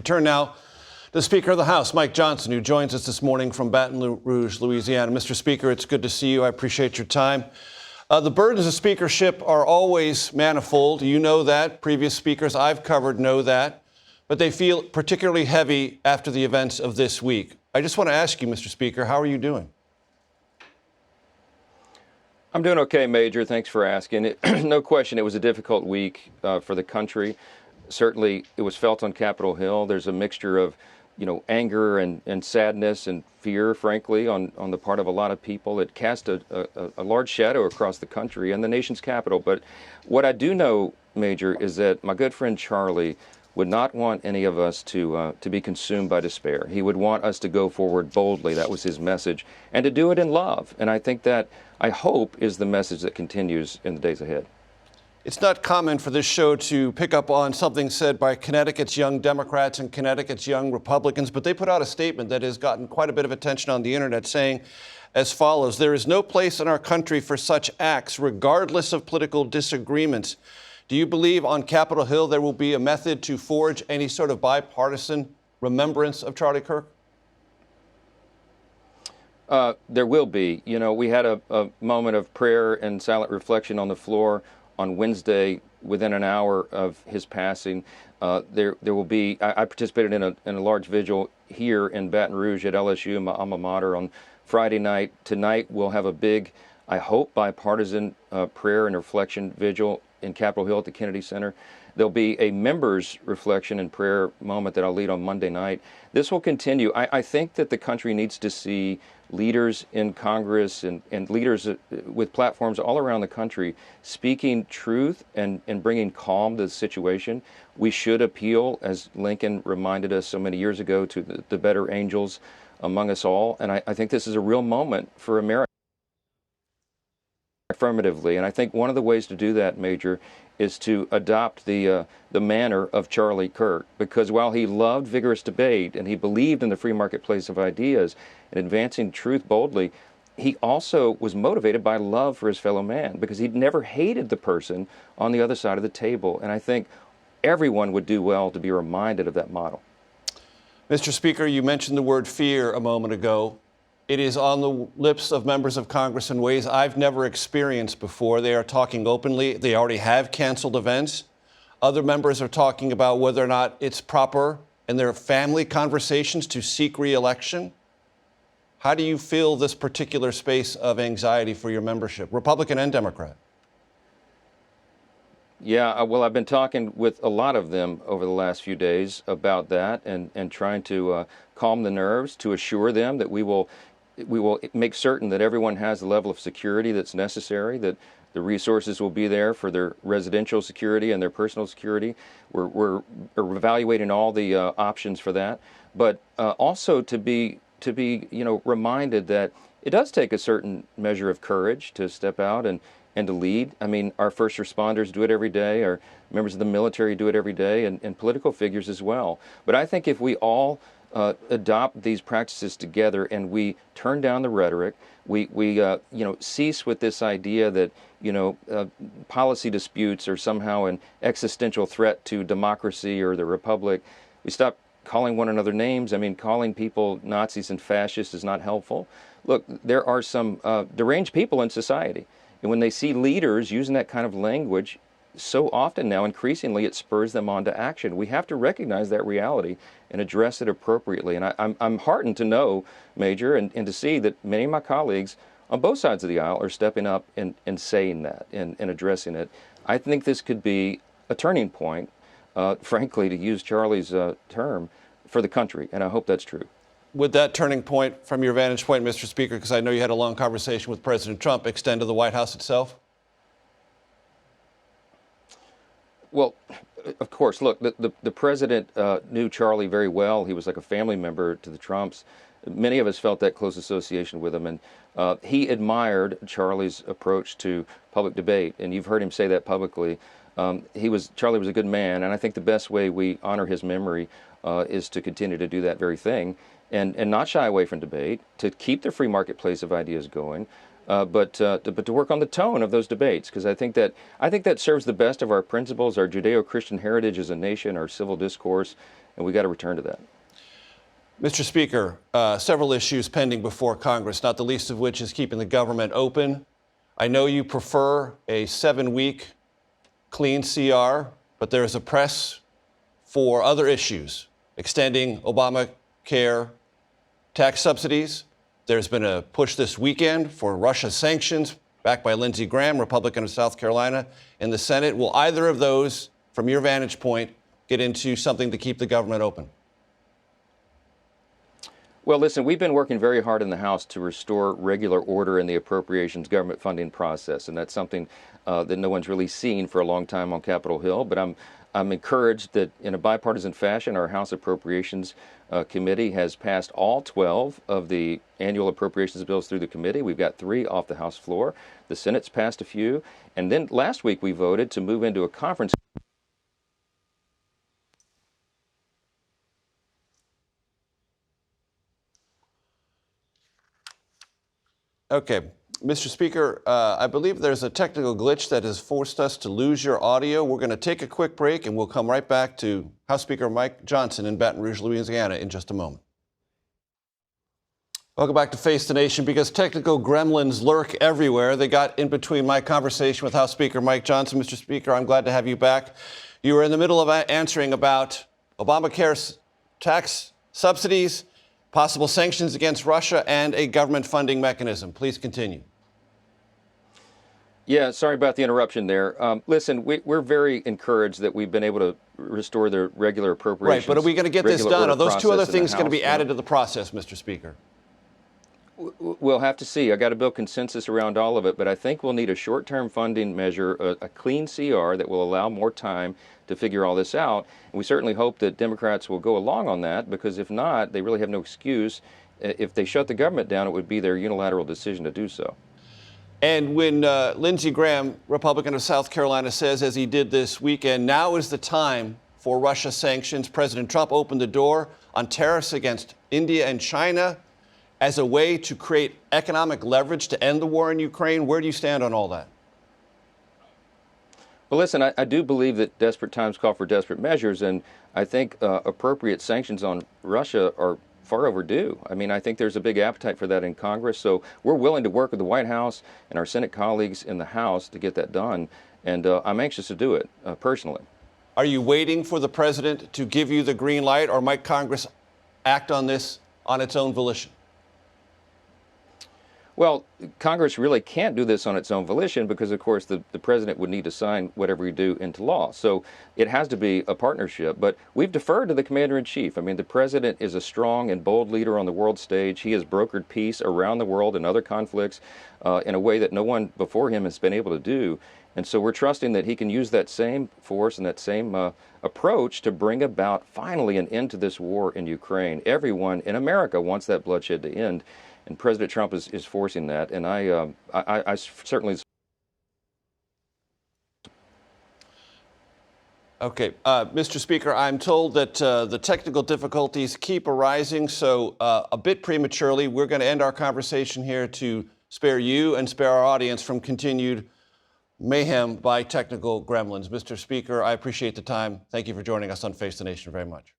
Turn now to Speaker of the House, Mike Johnson, who joins us this morning from Baton Rouge, Louisiana. Mr. Speaker, it's good to see you. I appreciate your time. The burdens of speakership are always manifold. You know that. Previous speakers I've covered know that. But they feel particularly heavy after the events of this week. I just want to ask you, Mr. Speaker, how are you doing? I'm doing okay, Major. Thanks for asking. No question, it was a difficult week for the country. Certainly, it was felt on Capitol Hill. There's a mixture of, anger and sadness and fear, frankly, on the part of a lot of people. It cast a large shadow across the country and the nation's capital. But what I do know, Major, is that my good friend Charlie would not want any of us to be consumed by despair. He would want us to go forward boldly. That was his message, and to do it in love. And I think that, I hope, is the message that continues in the days ahead. It's not common for this show to pick up on something said by Connecticut's young Democrats and Connecticut's young Republicans, but they put out a statement that has gotten quite a bit of attention on the internet saying as follows: "There is no place in our country for such acts, regardless of political disagreements." Do you believe on Capitol Hill there will be a method to forge any sort of bipartisan remembrance of Charlie Kirk? There will be. We had a moment of prayer and silent reflection on the floor on Wednesday within an hour of his passing. There will be, I participated in a large vigil here in Baton Rouge at LSU, my alma mater, on Friday night. Tonight we'll have a big, I hope, bipartisan prayer and reflection vigil in Capitol Hill at the Kennedy Center. There'll be a members' reflection and prayer moment that I'll lead on Monday night. This will continue. I think that the country needs to see leaders in Congress and leaders with platforms all around the country speaking truth and bringing calm to the situation. We should appeal, as Lincoln reminded us so many years ago, to the better angels among us all. And I think this is a real moment for America. Affirmatively, and I think one of the ways to do that, Major, is to adopt the manner of Charlie Kirk, because while he loved vigorous debate and he believed in the free marketplace of ideas and advancing truth boldly, he also was motivated by love for his fellow man, because he'd never hated the person on the other side of the table. And I think everyone would do well to be reminded of that model. Mr. Speaker, you mentioned the word fear a moment ago. It is on the lips of members of Congress in ways I've never experienced before. They are talking openly. They already have canceled events. Other members are talking about whether or not it's proper in their family conversations to seek re-election. How do you feel this particular space of anxiety for your membership, Republican and Democrat? Yeah, well, I've been talking with a lot of them over the last few days about that and trying to calm the nerves, to assure them that we will make certain that everyone has the level of security that's necessary, that the resources will be there for their residential security and their personal security. We're evaluating all the options for that, but also to be reminded that it does take a certain measure of courage to step out and to lead. I mean, our first responders do it every day, our members of the military do it every day, and political figures as well. But I think if we all adopt these practices together and we turn down the rhetoric, we cease with this idea that policy disputes are somehow an existential threat to democracy or the republic. We stop calling one another names. I mean, calling people Nazis and fascists is not helpful. Look, there are some deranged people in society, and when they see leaders using that kind of language, so often now, increasingly, it spurs them on to action. We have to recognize that reality and address it appropriately. And I'm heartened to know, Major, and to see that many of my colleagues on both sides of the aisle are stepping up and saying that and addressing it. I think this could be a turning point, frankly, to use Charlie's term, for the country, and I hope that's true. Would that turning point, from your vantage point, Mr. Speaker, because I know you had a long conversation with President Trump, extend to the White House itself? Well, of course, look, the president knew Charlie very well. He was like a family member to the Trumps. Many of us felt that close association with him, and he admired Charlie's approach to public debate, and you've heard him say that publicly. Charlie was a good man, and I think the best way we honor his memory is to continue to do that very thing, and not shy away from debate, to keep the free marketplace of ideas going, but to work on the tone of those debates, because I think that serves the best of our principles, our Judeo-Christian heritage as a nation, our civil discourse, and we got to return to that. Mr. Speaker, several issues pending before Congress, not the least of which is keeping the government open. I know you prefer a 7-week clean CR, but there is a press for other issues, extending Obamacare tax subsidies. There's been a push this weekend for Russia sanctions, backed by Lindsey Graham, Republican of South Carolina, in the Senate. Will either of those, from your vantage point, get into something to keep the government open? Well, listen, we've been working very hard in the House to restore regular order in the appropriations government funding process, and that's something that no one's really seen for a long time on Capitol Hill. But I'm encouraged that in a bipartisan fashion, our House Appropriations Committee has passed all 12 of the annual appropriations bills through the committee. We've got 3 off the House floor. The Senate's passed a few. And then last week we voted to move into a conference. Okay. Mr. Speaker, I believe there's a technical glitch that has forced us to lose your audio. We're going to take a quick break, and we'll come right back to House Speaker Mike Johnson in Baton Rouge, Louisiana, in just a moment. Welcome back to Face the Nation. Because technical gremlins lurk everywhere, they got in between my conversation with House Speaker Mike Johnson. Mr. Speaker, I'm glad to have you back. You were in the middle of answering about Obamacare's tax subsidies, possible sanctions against Russia, and a government funding mechanism. Please continue. Yeah, sorry about the interruption there. Listen, we're very encouraged that we've been able to restore the regular appropriations. Right, but are we going to get this done? Are those 2 other things going to be added to the process, Mr. Speaker? We'll have to see. I got to build consensus around all of it, but I think we'll need a short-term funding measure, a clean CR that will allow more time to figure all this out. And we certainly hope that Democrats will go along on that, because if not, they really have no excuse. If they shut the government down, it would be their unilateral decision to do so. And when Lindsey Graham, Republican of South Carolina, says, as he did this weekend, now is the time for Russia sanctions, President Trump opened the door on tariffs against India and China as a way to create economic leverage to end the war in Ukraine. Where do you stand on all that? Well, listen, I do believe that desperate times call for desperate measures, and I think appropriate sanctions on Russia are far overdue. I mean, I think there's a big appetite for that in Congress, so we're willing to work with the White House and our Senate colleagues in the House to get that done, and I'm anxious to do it personally. Are you waiting for the president to give you the green light, or might Congress act on this on its own volition? Well, Congress really can't do this on its own volition because, of course, the president would need to sign whatever we do into law. So it has to be a partnership. But we've deferred to the commander-in-chief. I mean, the president is a strong and bold leader on the world stage. He has brokered peace around the world in other conflicts in a way that no one before him has been able to do. And so we're trusting that he can use that same force and that same approach to bring about finally an end to this war in Ukraine. Everyone in America wants that bloodshed to end. And President Trump is forcing that, and I certainly. Okay, Mr. Speaker, I'm told that the technical difficulties keep arising, so a bit prematurely, we're going to end our conversation here to spare you and spare our audience from continued mayhem by technical gremlins. Mr. Speaker, I appreciate the time. Thank you for joining us on Face the Nation very much.